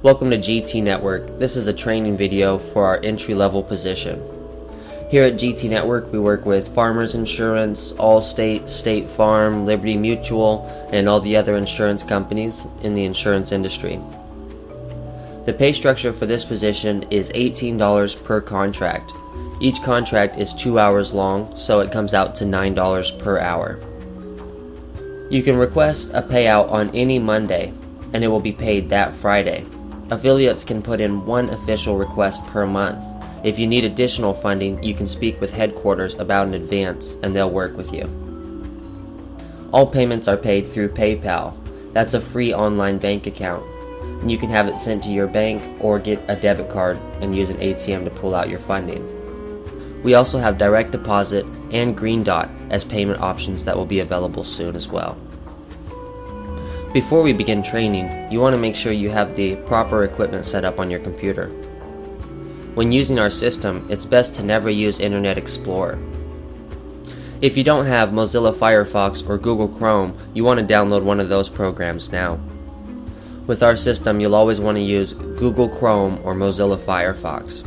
Welcome to GT Network. This is a training video for our entry-level position. Here at GT Network, we work with Farmers Insurance, Allstate, State Farm, Liberty Mutual, and all the other insurance companies in the insurance industry. The pay structure for this position is $18 per contract. Each contract is 2 hours long, so it comes out to $9 per hour. You can request a payout on any Monday, and it will be paid that Friday. Affiliates can put in one official request per month. If you need additional funding, you can speak with headquarters about an advance and they'll work with you. All payments are paid through PayPal. That's a free online bank account. And you can have it sent to your bank or get a debit card and use an ATM to pull out your funding. We also have direct deposit and Green Dot as payment options that will be available soon as well. Before we begin training, you want to make sure you have the proper equipment set up on your computer. When using our system, it's best to never use Internet Explorer. If you don't have Mozilla Firefox or Google Chrome, you want to download one of those programs now. With our system, you'll always want to use Google Chrome or Mozilla Firefox.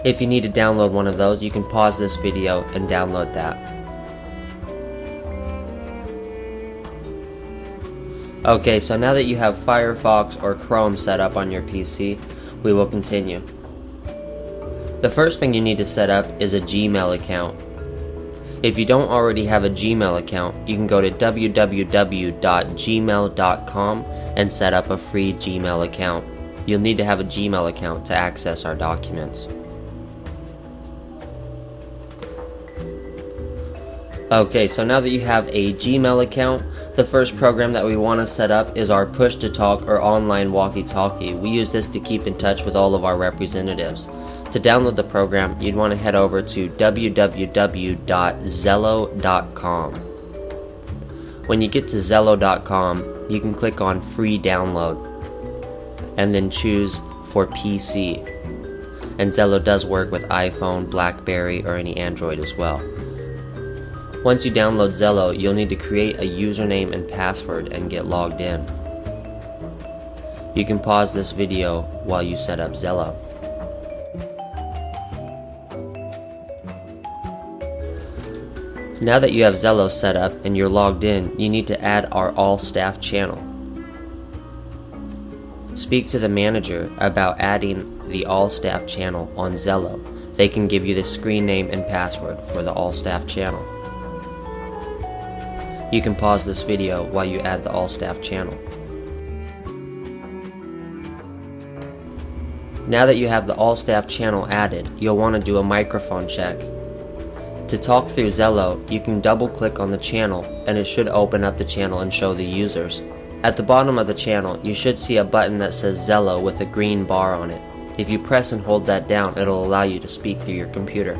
If you need to download one of those, you can pause this video and download that. Okay, so now that you have Firefox or Chrome set up on your PC, we will continue. The first thing you need to set up is a Gmail account. If you don't already have a Gmail account, you can go to www.gmail.com and set up a free Gmail account. You'll need to have a Gmail account to access our documents. Okay, so now that you have a Gmail account, the first program that we want to set up is our push-to-talk or online walkie-talkie. We use this to keep in touch with all of our representatives. To download the program, you'd want to head over to www.zello.com. When you get to zello.com, you can click on Free Download and then choose for PC. And Zello does work with iPhone, BlackBerry, or any Android as well. Once you download Zello, you'll need to create a username and password and get logged in. You can pause this video while you set up Zello. Now that you have Zello set up and you're logged in, you need to add our all staff channel. Speak to the manager about adding the all staff channel on Zello. They can give you the screen name and password for the all staff channel. You can pause this video while you add the all staff channel. Now that you have the all staff channel added, you'll want to do a microphone check. To talk through Zello, you can double click on the channel and it should open up the channel and show the users. At the bottom of the channel, you should see a button that says Zello with a green bar on it. If you press and hold that down, it'll allow you to speak through your computer.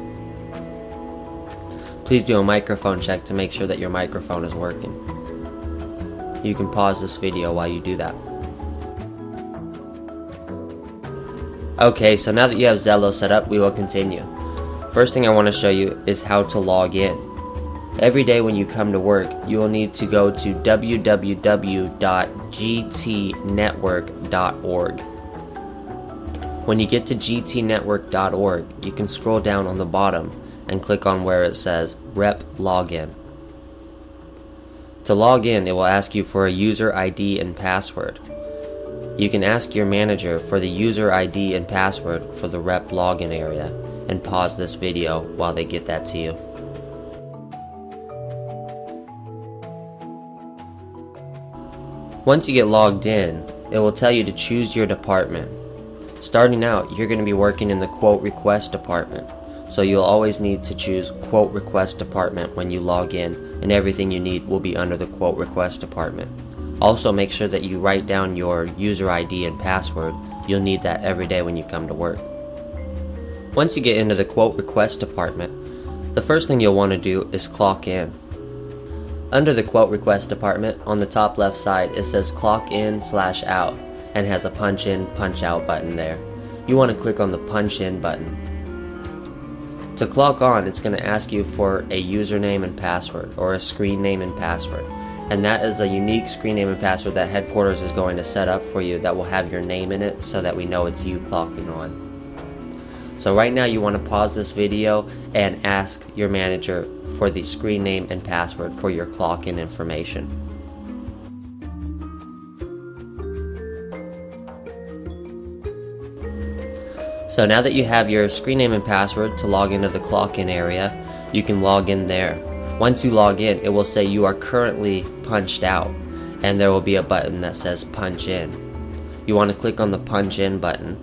Please do a microphone check to make sure that your microphone is working. You can pause this video while you do that. Okay, so now that you have Zello set up, we will continue. First thing I want to show you is how to log in. Every day when you come to work, you will need to go to www.gtnetwork.org. When you get to gtnetwork.org, you can scroll down on the bottom and click on where it says Rep Login. To log in, it will ask you for a user ID and password. You can ask your manager for the user ID and password for the Rep Login area and pause this video while they get that to you. Once you get logged in, it will tell you to choose your department. Starting out, you're going to be working in the quote request department. So you'll always need to choose Quote Request Department when you log in, and everything you need will be under the Quote Request Department. Also make sure that you write down your user ID and password. You'll need that every day when you come to work. Once you get into the Quote Request Department, the first thing you'll want to do is clock in. Under the Quote Request Department, on the top left side, it says Clock In/Out and has a Punch In, Punch Out button there. You want to click on the Punch In button. To clock on, it's going to ask you for a username and password, or a screen name and password. and that is a unique screen name and password that headquarters is going to set up for you that will have your name in it so that we know it's you clocking on. So right now you want to pause this video and ask your manager for the screen name and password for your clock-in information. So now that you have your screen name and password to log into the clock-in area, you can log in there. Once you log in, it will say you are currently punched out, and there will be a button that says punch in. You want to click on the punch in button,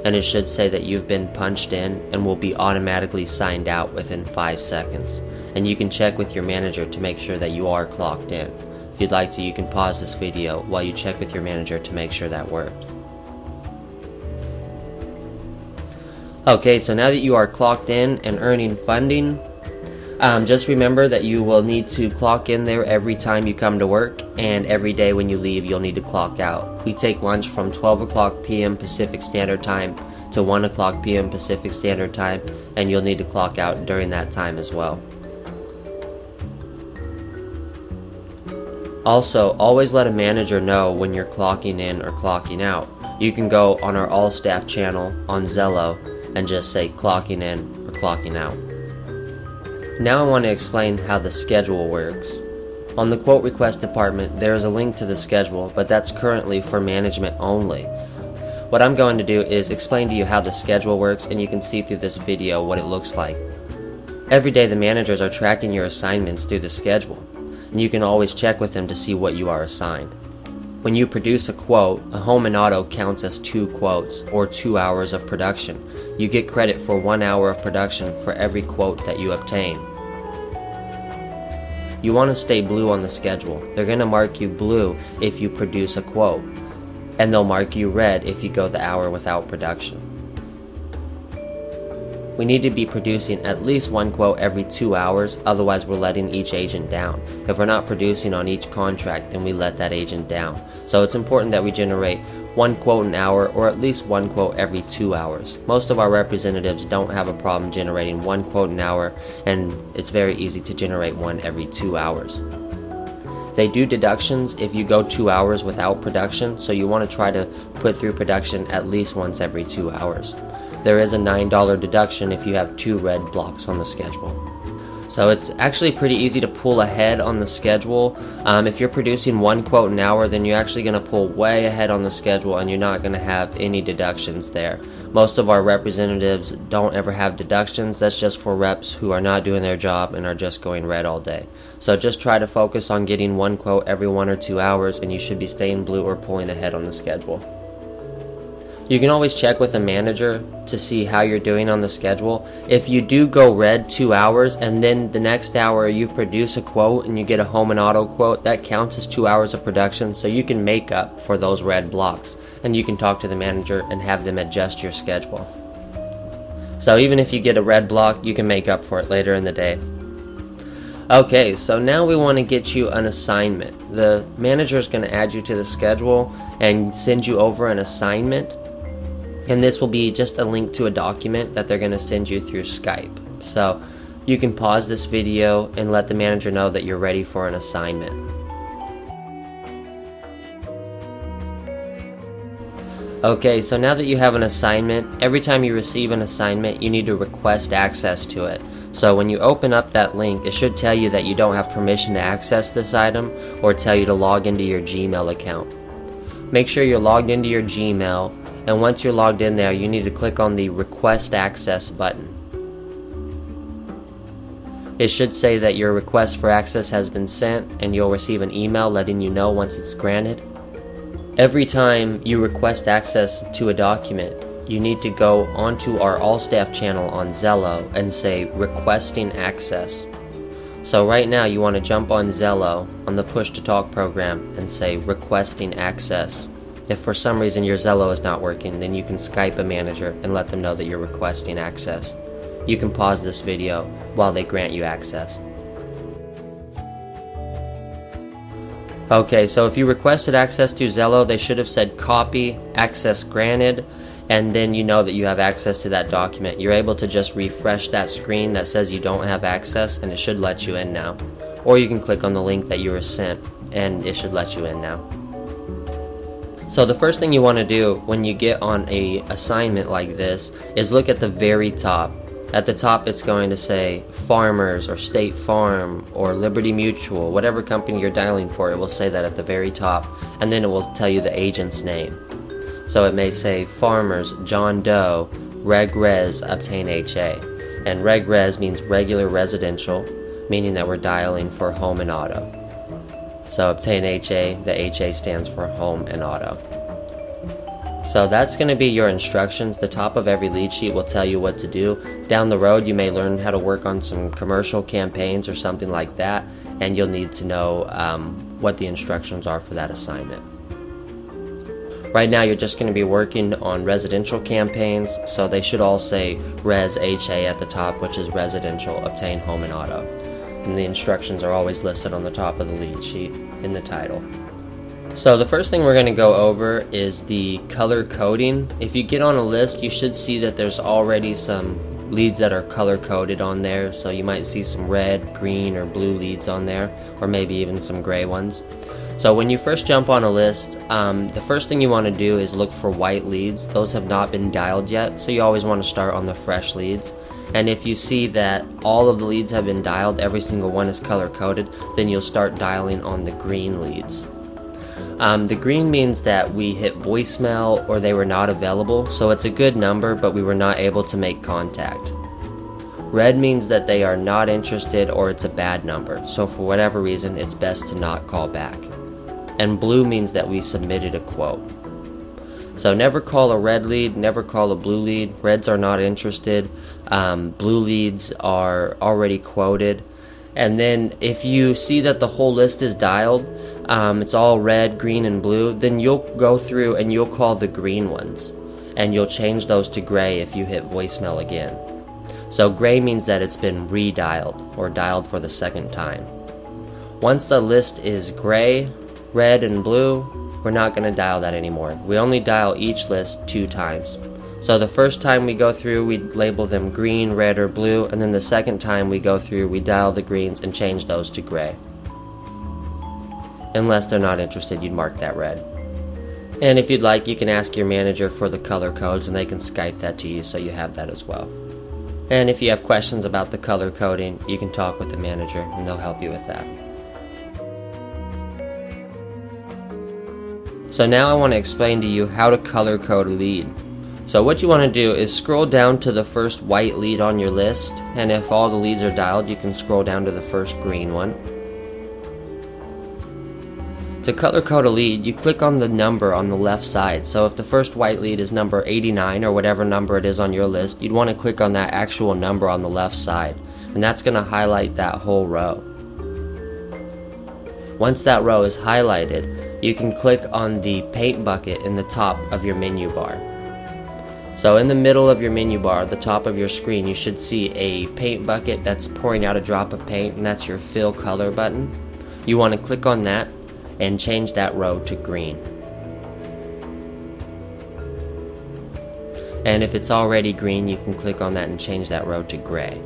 and it should say that you've been punched in and will be automatically signed out within 5 seconds. And you can check with your manager to make sure that you are clocked in. If you'd like to, you can pause this video while you check with your manager to make sure that worked. Okay, so now that you are clocked in and earning funding, just remember that you will need to clock in there every time you come to work, and every day when you leave you'll need to clock out. We take lunch from 12 o'clock p.m. Pacific Standard Time to 1 o'clock p.m. Pacific Standard Time, and you'll need to clock out during that time as well. Also, always let a manager know when you're clocking in or clocking out. You can go on our all staff channel on Zello and just say clocking in or clocking out. Now I want to explain how the schedule works. On the quote request department, there is a link to the schedule, but that's currently for management only. What I'm going to do is explain to you how the schedule works, and you can see through this video what it looks like. Every day the managers are tracking your assignments through the schedule, and you can always check with them to see what you are assigned. When you produce a quote, a home and auto counts as 2 quotes, or 2 hours of production. You get credit for 1 hour of production for every quote that you obtain. You want to stay blue on the schedule. They're going to mark you blue if you produce a quote, and they'll mark you red if you go the hour without production. We need to be producing at least 1 quote every 2 hours, otherwise we're letting each agent down. If we're not producing on each contract, then we let that agent down. So it's important that we generate 1 quote an hour, or at least 1 quote every 2 hours. Most of our representatives don't have a problem generating 1 quote an hour, and it's very easy to generate 1 every 2 hours. They do deductions if you go 2 hours without production, so you want to try to put through production at least once every 2 hours. There is a $9 deduction if you have 2 red blocks on the schedule. So it's actually pretty easy to pull ahead on the schedule. If you're producing 1 quote an hour, then you're actually going to pull way ahead on the schedule, and you're not going to have any deductions there. Most of our representatives don't ever have deductions. That's just for reps who are not doing their job and are just going red all day. So just try to focus on getting 1 quote every 1 or 2 hours, and you should be staying blue or pulling ahead on the schedule. You can always check with a manager to see how you're doing on the schedule. If you do go red 2 hours and then the next hour you produce a quote and you get a home and auto quote, that counts as 2 hours of production, so you can make up for those red blocks, and you can talk to the manager and have them adjust your schedule. So even if you get a red block, you can make up for it later in the day. Okay, so now we want to get you an assignment. The manager is going to add you to the schedule and send you over an assignment. And this will be just a link to a document that they're going to send you through Skype. So you can pause this video and let the manager know that you're ready for an assignment. Okay, so now that you have an assignment, every time you receive an assignment, you need to request access to it. So when you open up that link, it should tell you that you don't have permission to access this item, or tell you to log into your Gmail account. Make sure you're logged into your Gmail, and once you're logged in there, you need to click on the Request Access button. It should say that your request for access has been sent, and you'll receive an email letting you know once it's granted. Every time you request access to a document, you need to go onto our all staff channel on Zello and say Requesting Access. So right now you want to jump on Zello on the Push to Talk program and say Requesting Access. If for some reason your Zello is not working, then you can Skype a manager and let them know that you're requesting access. You can pause this video while they grant you access. Okay, so if you requested access to Zello, they should have said copy, access granted, and then you know that you have access to that document. You're able to just refresh that screen that says you don't have access, and it should let you in now. or you can click on the link that you were sent and it should let you in now. So the first thing you want to do when you get on a assignment like this is look at the very top. At the top it's going to say Farmers or State Farm or Liberty Mutual, whatever company you're dialing for, it will say that at the very top, and then it will tell you the agent's name. So it may say Farmers, John Doe, Reg Res, obtain HA. And Reg Res means regular residential, meaning that we're dialing for home and auto. So obtain HA, the HA stands for home and auto. So that's going to be your instructions. The top of every lead sheet will tell you what to do. Down the road you may learn how to work on some commercial campaigns or something like that, and you'll need to know what the instructions are for that assignment. Right now you're just going to be working on residential campaigns, so they should all say Res HA at the top, which is residential, obtain home and auto. And the instructions are always listed on the top of the lead sheet in the title. So the first thing we're going to go over is the color coding. If you get on a list, you should see that there's already some leads that are color coded on there. So you might see some red, green, or blue leads on there, or maybe even some gray ones. So when you first jump on a list, the first thing you want to do is look for white leads. Those have not been dialed yet, so you always want to start on the fresh leads. And if you see that all of the leads have been dialed, every single one is color coded, then you'll start dialing on the green leads. The green means that we hit voicemail or they were not available, so it's a good number but we were not able to make contact. Red means that they are not interested or it's a bad number, so for whatever reason it's best to not call back. And blue means that we submitted a quote. So never call a red lead, never call a blue lead. Reds are not interested. Blue leads are already quoted. And then if you see that the whole list is dialed, it's all red, green, and blue, then you'll go through and you'll call the green ones. And you'll change those to gray if you hit voicemail again. So gray means that it's been redialed or dialed for the second time. Once the list is gray, red, and blue, we're not going to dial that anymore. We only dial each list 2 times. So the first time we go through, we label them green, red, or blue, and then the second time we go through, we dial the greens and change those to gray. Unless they're not interested, you'd mark that red. And if you'd like, you can ask your manager for the color codes and they can Skype that to you so you have that as well. And if you have questions about the color coding, you can talk with the manager and they'll help you with that. So now I want to explain to you how to color code a lead. So what you want to do is scroll down to the first white lead on your list, and if all the leads are dialed, you can scroll down to the first green one. To color code a lead, you click on the number on the left side. So if the first white lead is number 89 or whatever number it is on your list, you'd want to click on that actual number on the left side, and that's going to highlight that whole row. Once that row is highlighted, you can click on the paint bucket in the top of your menu bar. So in the middle of your menu bar, the top of your screen, you should see a paint bucket that's pouring out a drop of paint, and that's your fill color button. You want to click on that and change that row to green. And if it's already green, you can click on that and change that row to gray.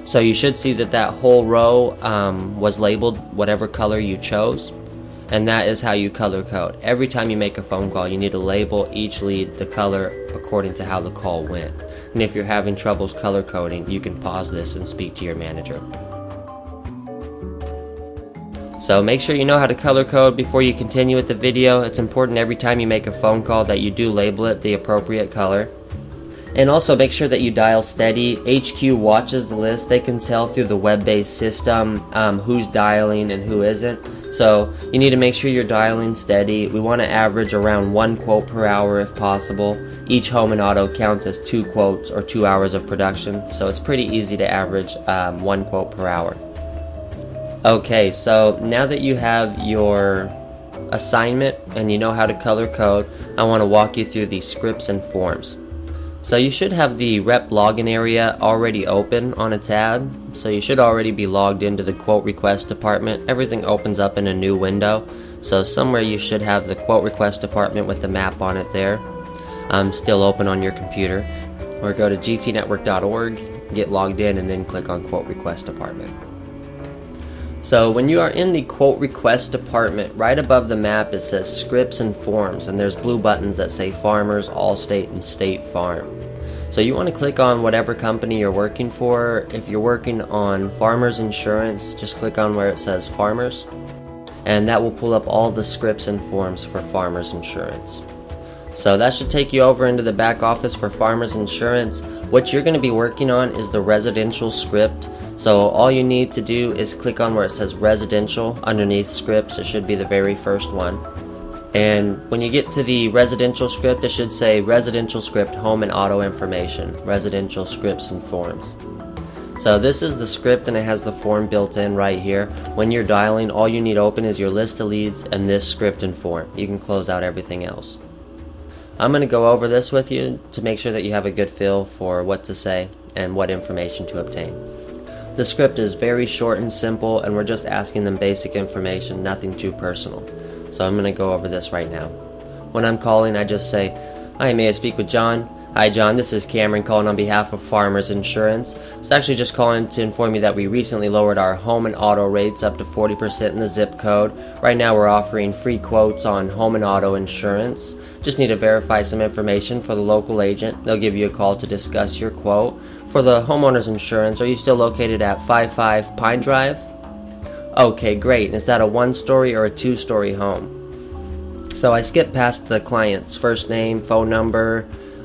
So you should see that that whole row was labeled whatever color you chose, and that is how you color code. Every time you make a phone call, you need to label each lead the color according to how the call went. And if you're having troubles color coding, you can pause this and speak to your manager. So make sure you know how to color code before you continue with the video. It's important every time you make a phone call that you do label it the appropriate color. And also make sure that you dial steady. HQ watches the list. They can tell through the web-based system who's dialing and who isn't. So you need to make sure you're dialing steady. We want to average around 1 quote per hour if possible. Each home and auto counts as 2 quotes or 2 hours of production. So it's pretty easy to average 1 quote per hour. Okay, so now that you have your assignment and you know how to color code, I want to walk you through the scripts and forms. So you should have the rep login area already open on a tab. So you should already be logged into the quote request department. Everything opens up in a new window. So somewhere you should have the quote request department with the map on it there. Still open on your computer. Or go to gtnetwork.org, get logged in, and then click on quote request department. So when you are in the quote request department, right above the map it says scripts and forms, and there's blue buttons that say Farmers, Allstate, and State Farm. So you want to click on whatever company you're working for. If you're working on Farmers Insurance, just click on where it says Farmers, and that will pull up all the scripts and forms for Farmers Insurance. So that should take you over into the back office for Farmers Insurance. What you're going to be working on is the residential script. So all you need to do is click on where it says residential underneath scripts. It should be the very first one. And when you get to the residential script, it should say residential script home and auto information, residential scripts and forms. So this is the script, and it has the form built in right here. When you're dialing, all you need open is your list of leads and this script and form. You can close out everything else. I'm going to go over this with you to make sure that you have a good feel for what to say and what information to obtain. The script is very short and simple, and we're just asking them basic information, nothing too personal. So I'm going to go over this right now. When I'm calling, I just say, "Hi, may I speak with John?" "Hi John, this is Cameron calling on behalf of Farmers Insurance. It's actually just calling to inform you that we recently lowered our home and auto rates up to 40% in the zip code. Right now we're offering free quotes on home and auto insurance. Just need to verify some information for the local agent. They'll give you a call to discuss your quote. For the homeowner's insurance, are you still located at 55 Pine Drive?" "Okay, great. And is that a one-story or a two-story home?" So I skip past the client's first name, phone number,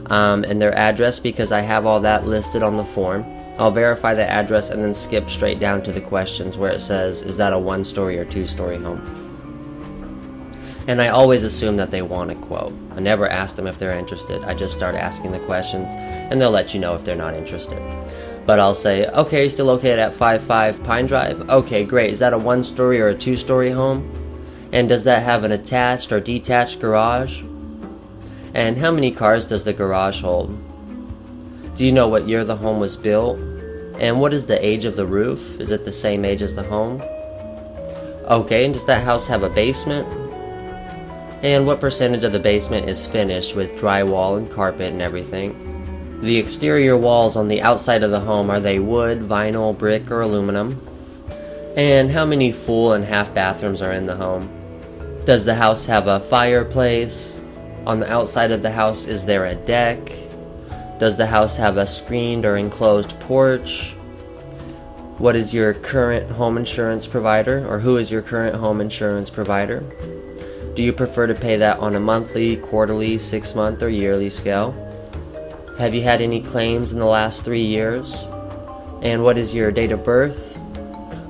and their address because I have all that listed on the form. I'll verify the address and then skip straight down to the questions where it says, is that a one-story or two-story home? And I always assume that they want a quote. I never ask them if they're interested. I just start asking the questions, and they'll let you know if they're not interested. But I'll say, "Okay, you're still located at 55 Pine Drive? Okay, great. Is that a one-story or a two-story home? And does that have an attached or detached garage? And how many cars does the garage hold? Do you know what year the home was built? And what is the age of the roof? Is it the same age as the home? Okay, and does that house have a basement? And what percentage of the basement is finished with drywall and carpet and everything? The exterior walls on the outside of the home, are they wood, vinyl, brick, or aluminum? And how many full and half bathrooms are in the home? Does the house have a fireplace? On the outside of the house, is there a deck? Does the house have a screened or enclosed porch? What is your current home insurance provider, or who is your current home insurance provider? Do you prefer to pay that on a monthly, quarterly, 6-month, or yearly scale? Have you had any claims in the last 3 years? And what is your date of birth?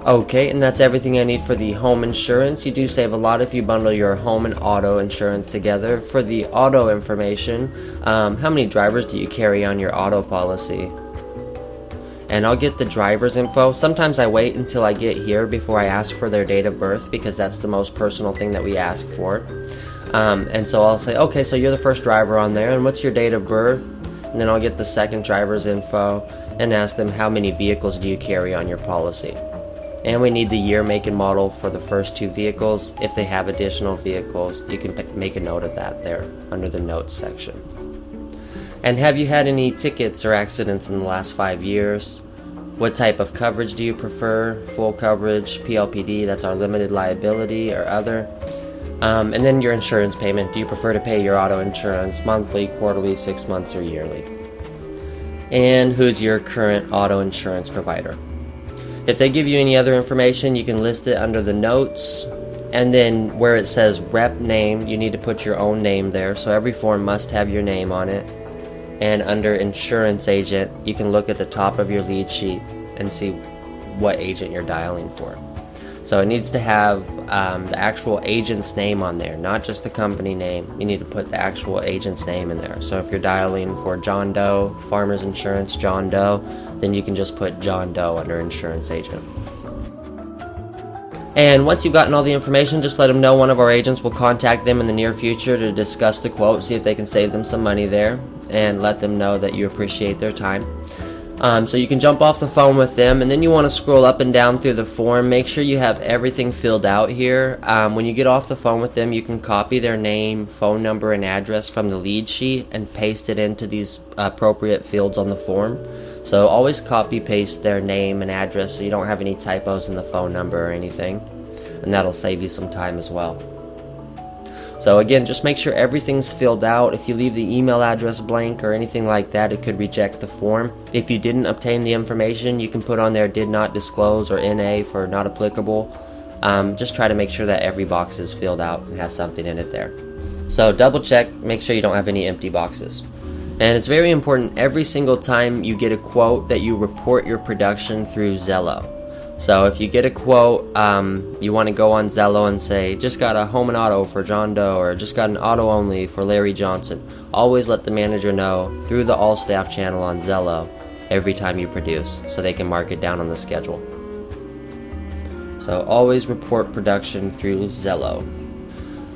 Okay, and that's everything I need for the home insurance. You do save a lot if you bundle your home and auto insurance together. For the auto information, how many drivers do you carry on your auto policy? And I'll get the driver's info. Sometimes I wait until I get here before I ask for their date of birth because that's the most personal thing that we ask for. And so I'll say, okay, so you're the first driver on there, and what's your date of birth? And then I'll get the second driver's info and ask them how many vehicles do you carry on your policy. And we need the year, make, and model for the first 2 vehicles. If they have additional vehicles, you can make a note of that there under the notes section. And have you had any tickets or accidents in the last 5 years? What type of coverage do you prefer? Full coverage, PLPD, that's our limited liability, or other? And then your insurance payment. Do you prefer to pay your auto insurance monthly, quarterly, 6 months, or yearly? And who's your current auto insurance provider? If they give you any other information, you can list it under the notes, and then where it says rep name, you need to put your own name there, so every form must have your name on it. And under insurance agent, you can look at the top of your lead sheet and see what agent you're dialing for. So it needs to have the actual agent's name on there, not just the company name. You need to put the actual agent's name in there. So if you're dialing for John Doe, Farmers Insurance, John Doe, then you can just put John Doe under insurance agent. And once you've gotten all the information, just let them know one of our agents will contact them in the near future to discuss the quote, see if they can save them some money there, and let them know that you appreciate their time. So you can jump off the phone with them, and then you want to scroll up and down through the form. Make sure you have everything filled out here. When you get off the phone with them, you can copy their name, phone number, and address from the lead sheet and paste it into these appropriate fields on the form. So always copy paste their name and address so you don't have any typos in the phone number or anything, and that'll save you some time as well. So again, just make sure everything's filled out. If you leave the email address blank or anything like that, it could reject the form. If you didn't obtain the information, you can put on there did not disclose or NA for not applicable. Just try to make sure that every box is filled out and has something in it there. So double check, make sure you don't have any empty boxes. And it's very important every single time you get a quote that you report your production through Zello. So if you get a quote, you want to go on Zello and say, just got a home and auto for John Doe, or just got an auto only for Larry Johnson. Always let the manager know through the all staff channel on Zello every time you produce, so they can mark it down on the schedule. So always report production through Zello.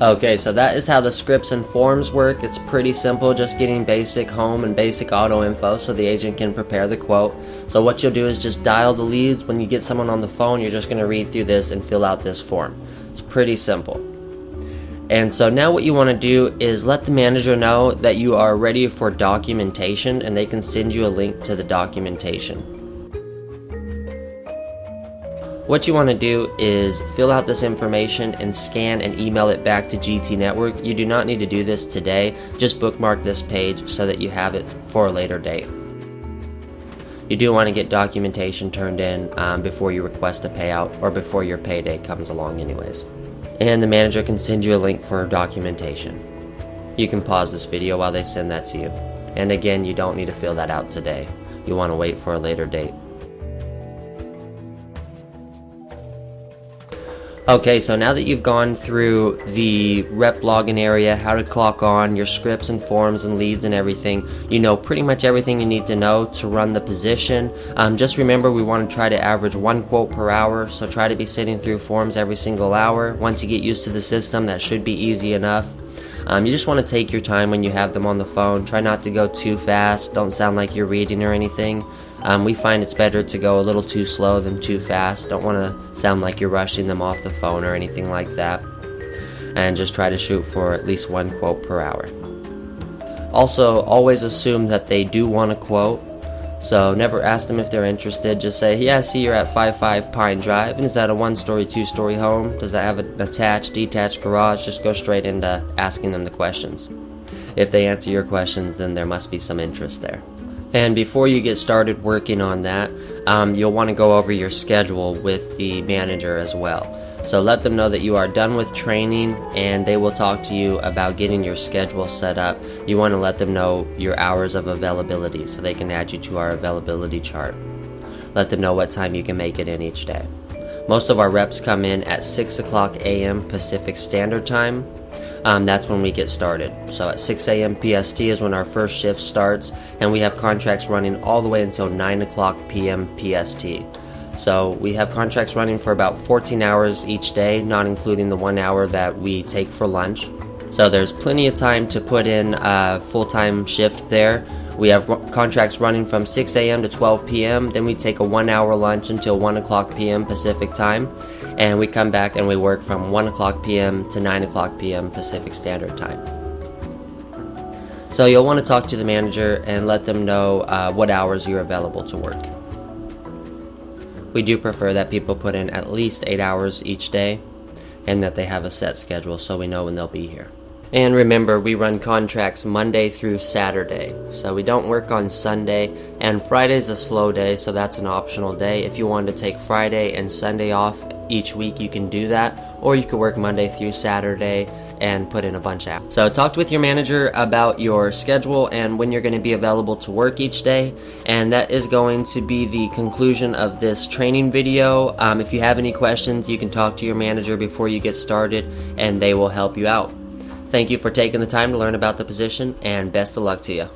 Okay, so that is how the scripts and forms work. It's pretty simple, just getting basic home and basic auto info so the agent can prepare the quote. So what you'll do is just dial the leads. When you get someone on the phone, you're just going to read through this and fill out this form. It's pretty simple. And so now what you want to do is let the manager know that you are ready for documentation, and they can send you a link to the documentation. What you want to do is fill out this information and scan and email it back to GT Network. You do not need to do this today. Just bookmark this page so that you have it for a later date. You do want to get documentation turned in before you request a payout or before your payday comes along anyways. And the manager can send you a link for documentation. You can pause this video while they send that to you. And again, you don't need to fill that out today. You want to wait for a later date. Okay, so now that you've gone through the rep login area, how to clock on, your scripts and forms and leads and everything, you know pretty much everything you need to know to run the position. Just remember, we want to try to average 1 quote per hour, so try to be sitting through forms every single hour. Once you get used to the system, that should be easy enough. You just want to take your time when you have them on the phone. Try not to go too fast. Don't sound like you're reading or anything. We find it's better to go a little too slow than too fast. Don't want to sound like you're rushing them off the phone or anything like that. And just try to shoot for at least 1 quote per hour. Also, always assume that they do want a quote. So never ask them if they're interested. Just say, yeah, I see you're at 55 Pine Drive. And is that a 1-story, 2-story home? Does that have an attached, detached garage? Just go straight into asking them the questions. If they answer your questions, then there must be some interest there. And before you get started working on that, you'll want to go over your schedule with the manager as well. So let them know that you are done with training, and they will talk to you about getting your schedule set up. You want to let them know your hours of availability so they can add you to our availability chart. Let them know what time you can make it in each day. Most of our reps come in at 6 o'clock a.m. Pacific Standard Time. That's when we get started. So at 6 a.m. PST is when our first shift starts, and we have contracts running all the way until 9 o'clock p.m. PST. So we have contracts running for about 14 hours each day, not including the 1 hour that we take for lunch. So there's plenty of time to put in a full-time shift there. We have contracts running from 6 a.m. to 12 p.m. Then we take a 1 hour lunch until 1 o'clock p.m. Pacific time. And we come back and we work from 1 o'clock p.m. to 9 o'clock p.m. Pacific Standard Time. So you'll want to talk to the manager and let them know what hours you're available to work. We do prefer that people put in at least 8 hours each day and that they have a set schedule so we know when they'll be here. And remember, we run contracts Monday through Saturday, so we don't work on Sunday, and Friday's a slow day, so that's an optional day. If you wanted to take Friday and Sunday off each week, you can do that, or you could work Monday through Saturday and put in a bunch of hours. So talk with your manager about your schedule and when you're going to be available to work each day, and that is going to be the conclusion of this training video. If you have any questions, you can talk to your manager before you get started, and they will help you out. Thank you for taking the time to learn about the position, and best of luck to you.